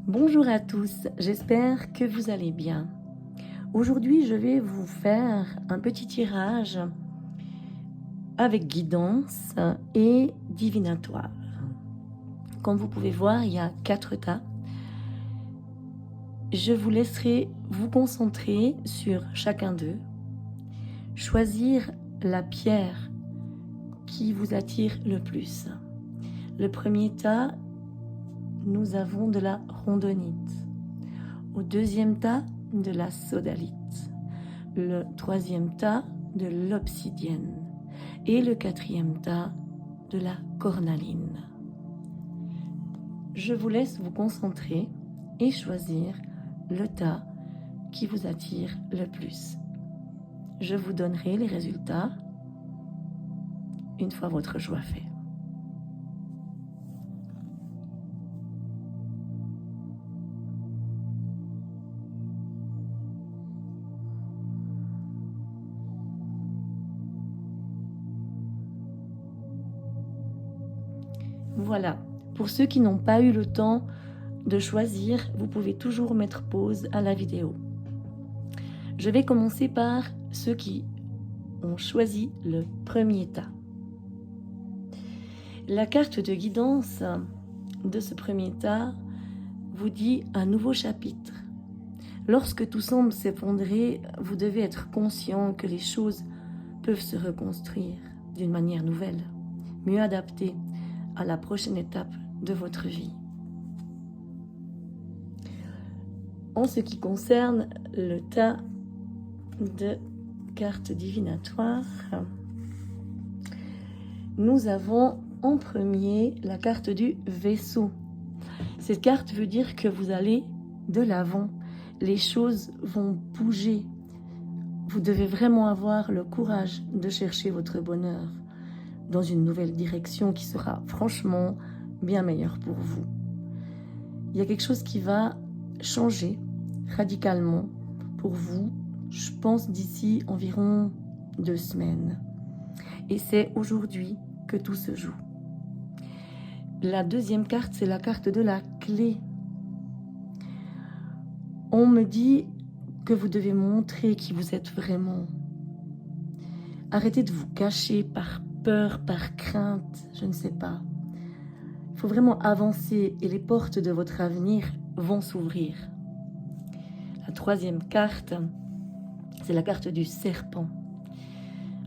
Bonjour à tous, j'espère que vous allez bien. Aujourd'hui, je vais vous faire un petit tirage avec guidance et divinatoire. Comme vous pouvez voir, il y a 4 tas. Je vous laisserai vous concentrer sur chacun d'eux, choisir la pierre qui vous attire le plus. Le premier tas, nous avons de la rondonite. Au deuxième tas, de la sodalite. Le troisième tas, de l'obsidienne. Et le quatrième tas, de la cornaline. Je vous laisse vous concentrer et choisir le tas qui vous attire le plus. Je vous donnerai les résultats une fois votre choix fait. Voilà, pour ceux qui n'ont pas eu le temps de choisir, vous pouvez toujours mettre pause à la vidéo. Je vais commencer par ceux qui ont choisi le premier tas. La carte de guidance de ce premier tas vous dit un nouveau chapitre. Lorsque tout semble s'effondrer, vous devez être conscient que les choses peuvent se reconstruire d'une manière nouvelle, mieux adaptée à la prochaine étape de votre vie. En ce qui concerne le tas de cartes divinatoires, nous avons en premier la carte du vaisseau. Cette carte veut dire que vous allez de l'avant, les choses vont bouger. Vous devez vraiment avoir le courage de chercher votre bonheur dans une nouvelle direction qui sera franchement bien meilleure pour vous. Il y a quelque chose qui va changer radicalement pour vous, je pense d'ici environ 2 semaines. Et c'est aujourd'hui que tout se joue. La deuxième carte, c'est la carte de la clé. On me dit que vous devez montrer qui vous êtes vraiment. Arrêtez de vous cacher par peur, par crainte, je ne sais pas. Il faut vraiment avancer et les portes de votre avenir vont s'ouvrir. La troisième carte, c'est la carte du serpent.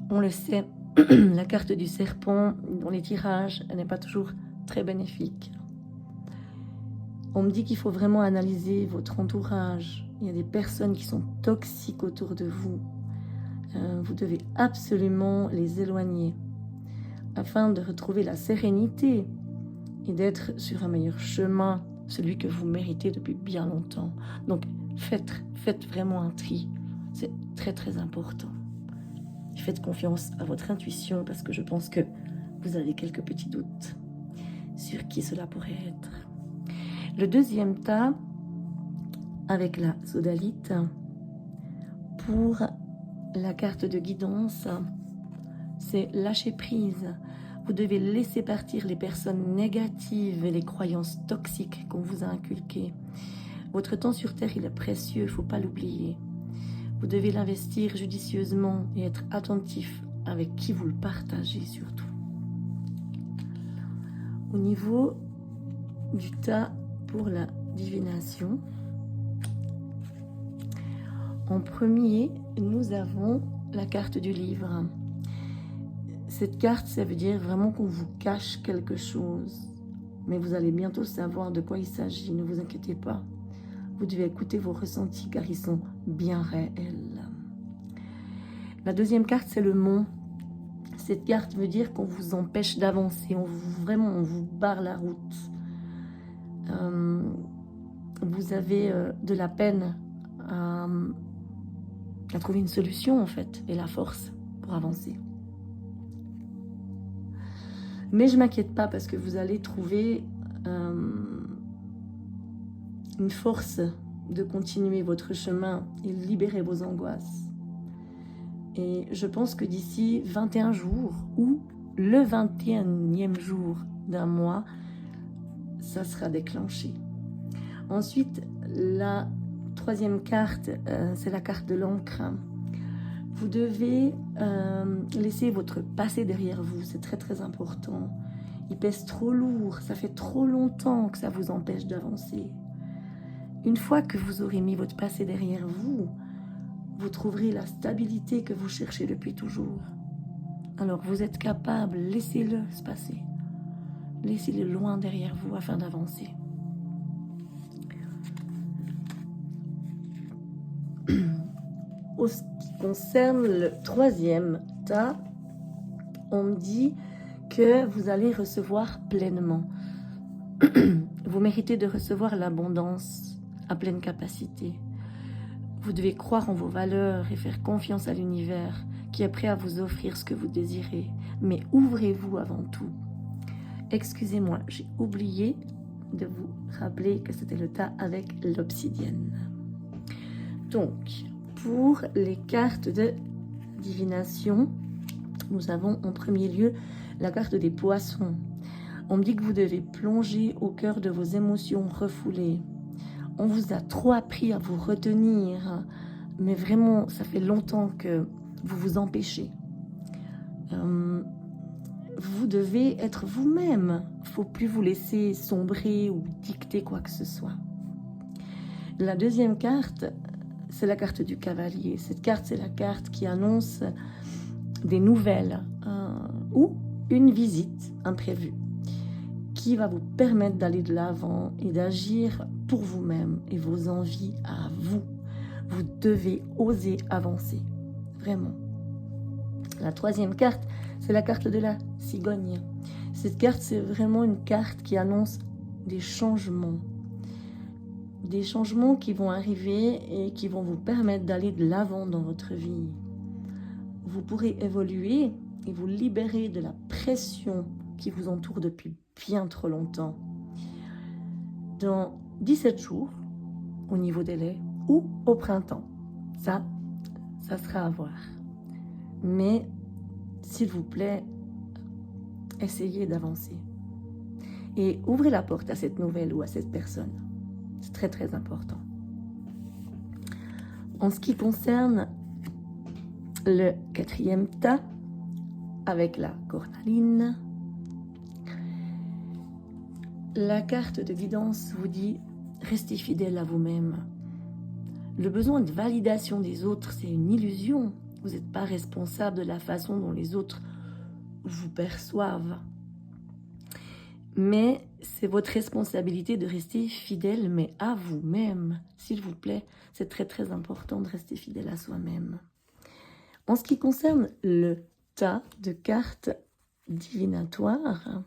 On le sait, la carte du serpent, dans les tirages, elle n'est pas toujours très bénéfique. On me dit qu'il faut vraiment analyser votre entourage. Il y a des personnes qui sont toxiques autour de vous. Vous devez absolument les éloigner afin de retrouver la sérénité et d'être sur un meilleur chemin, celui que vous méritez depuis bien longtemps. Donc faites vraiment un tri, c'est très très important. Faites confiance à votre intuition parce que je pense que vous avez quelques petits doutes sur qui cela pourrait être. Le deuxième tas, avec la sodalite, pour la carte de guidance, c'est lâcher prise. Vous devez laisser partir les personnes négatives et les croyances toxiques qu'on vous a inculquées. Votre temps sur Terre, il est précieux, il ne faut pas l'oublier. Vous devez l'investir judicieusement et être attentif avec qui vous le partagez surtout. Au niveau du tas pour la divination, en premier, nous avons la carte du livre. Cette carte, ça veut dire vraiment qu'on vous cache quelque chose. Mais vous allez bientôt savoir de quoi il s'agit, ne vous inquiétez pas. Vous devez écouter vos ressentis car ils sont bien réels. La deuxième carte, c'est le mont. Cette carte veut dire qu'on vous empêche d'avancer, on vous barre la route. Vous avez de la peine à trouver une solution en fait, et la force pour avancer. Mais je ne m'inquiète pas parce que vous allez trouver une force de continuer votre chemin et libérer vos angoisses. Et je pense que d'ici 21 jours ou le 21e jour d'un mois, ça sera déclenché. Ensuite, la troisième carte, c'est la carte de l'encre. Vous devez laisser votre passé derrière vous, c'est très très important. Il pèse trop lourd, ça fait trop longtemps que ça vous empêche d'avancer. Une fois que vous aurez mis votre passé derrière vous, vous trouverez la stabilité que vous cherchez depuis toujours. Alors vous êtes capable, laissez-le se passer. Laissez-le loin derrière vous afin d'avancer. En ce qui concerne le troisième tas, on me dit que vous allez recevoir pleinement. Vous méritez de recevoir l'abondance à pleine capacité. Vous devez croire en vos valeurs et faire confiance à l'univers qui est prêt à vous offrir ce que vous désirez. Mais ouvrez-vous avant tout. Excusez-moi, j'ai oublié de vous rappeler que c'était le tas avec l'obsidienne. Donc, pour les cartes de divination, nous avons en premier lieu la carte des poissons. On me dit que vous devez plonger au cœur de vos émotions refoulées. On vous a trop appris à vous retenir, mais vraiment, ça fait longtemps que vous vous empêchez. Vous devez être vous-même. Il ne faut plus vous laisser sombrer ou dicter quoi que ce soit. La deuxième carte, c'est la carte du cavalier. Cette carte, c'est la carte qui annonce des nouvelles ou une visite imprévue qui va vous permettre d'aller de l'avant et d'agir pour vous-même et vos envies à vous. Vous devez oser avancer, vraiment. La troisième carte, c'est la carte de la cigogne. Cette carte, c'est vraiment une carte qui annonce des changements. Des changements qui vont arriver et qui vont vous permettre d'aller de l'avant dans votre vie. Vous pourrez évoluer et vous libérer de la pression qui vous entoure depuis bien trop longtemps. Dans 17 jours, au niveau des laits, ou au printemps. Ça sera à voir. Mais, s'il vous plaît, essayez d'avancer. Et ouvrez la porte à cette nouvelle ou à cette personne. C'est très très important. En ce qui concerne le quatrième tas, avec la cornaline, la carte de guidance vous dit « Restez fidèle à vous-même ». Le besoin de validation des autres, c'est une illusion. Vous n'êtes pas responsable de la façon dont les autres vous perçoivent. Mais c'est votre responsabilité de rester fidèle, mais à vous-même. S'il vous plaît, c'est très très important de rester fidèle à soi-même. En ce qui concerne le tas de cartes divinatoires,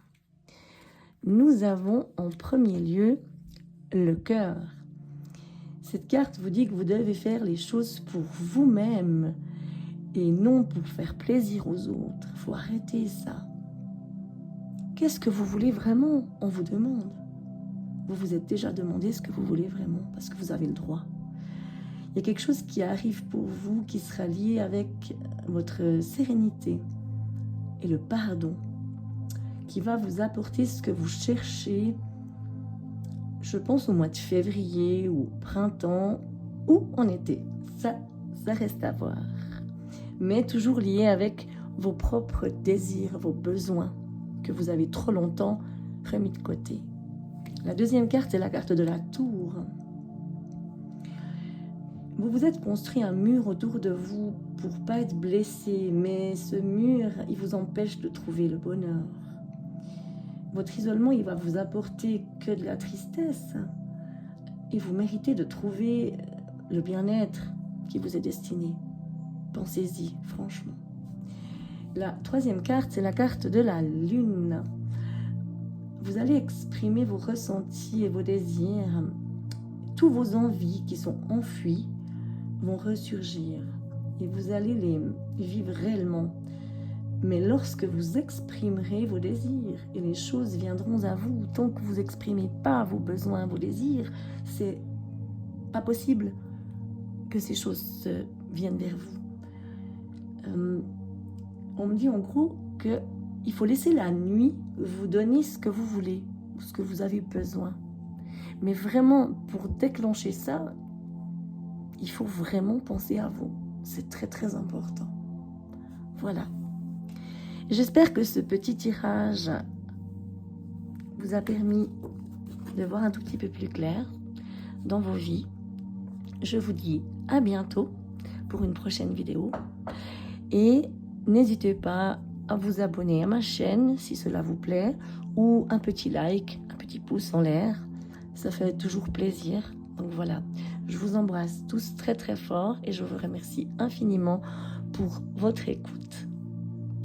nous avons en premier lieu le cœur. Cette carte vous dit que vous devez faire les choses pour vous-même et non pour faire plaisir aux autres. Il faut arrêter ça. Qu'est-ce que vous voulez vraiment? On vous demande. Vous vous êtes déjà demandé ce que vous voulez vraiment, parce que vous avez le droit. Il y a quelque chose qui arrive pour vous qui sera lié avec votre sérénité et le pardon, qui va vous apporter ce que vous cherchez, je pense au mois de février ou au printemps ou en été. Ça reste à voir. Mais toujours lié avec vos propres désirs, vos besoins que vous avez trop longtemps remis de côté. La deuxième carte, c'est la carte de la tour. Vous vous êtes construit un mur autour de vous pour ne pas être blessé, mais ce mur, il vous empêche de trouver le bonheur. Votre isolement, il va vous apporter que de la tristesse. Et vous méritez de trouver le bien-être qui vous est destiné. Pensez-y, franchement. La troisième carte, c'est la carte de la lune. Vous allez exprimer vos ressentis et vos désirs. Tous vos envies qui sont enfuies vont ressurgir. Et vous allez les vivre réellement. Mais lorsque vous exprimerez vos désirs, et les choses viendront à vous, tant que vous n'exprimez pas vos besoins, vos désirs, c'est pas possible que ces choses viennent vers vous. On me dit en gros qu'il faut laisser la nuit vous donner ce que vous voulez, ou ce que vous avez besoin. Mais vraiment, pour déclencher ça, il faut vraiment penser à vous. C'est très très important. Voilà. J'espère que ce petit tirage vous a permis de voir un tout petit peu plus clair dans vos vies. Je vous dis à bientôt pour une prochaine vidéo. Et n'hésitez pas à vous abonner à ma chaîne si cela vous plaît, ou un petit like, un petit pouce en l'air. Ça fait toujours plaisir. Donc voilà, je vous embrasse tous très très fort et je vous remercie infiniment pour votre écoute.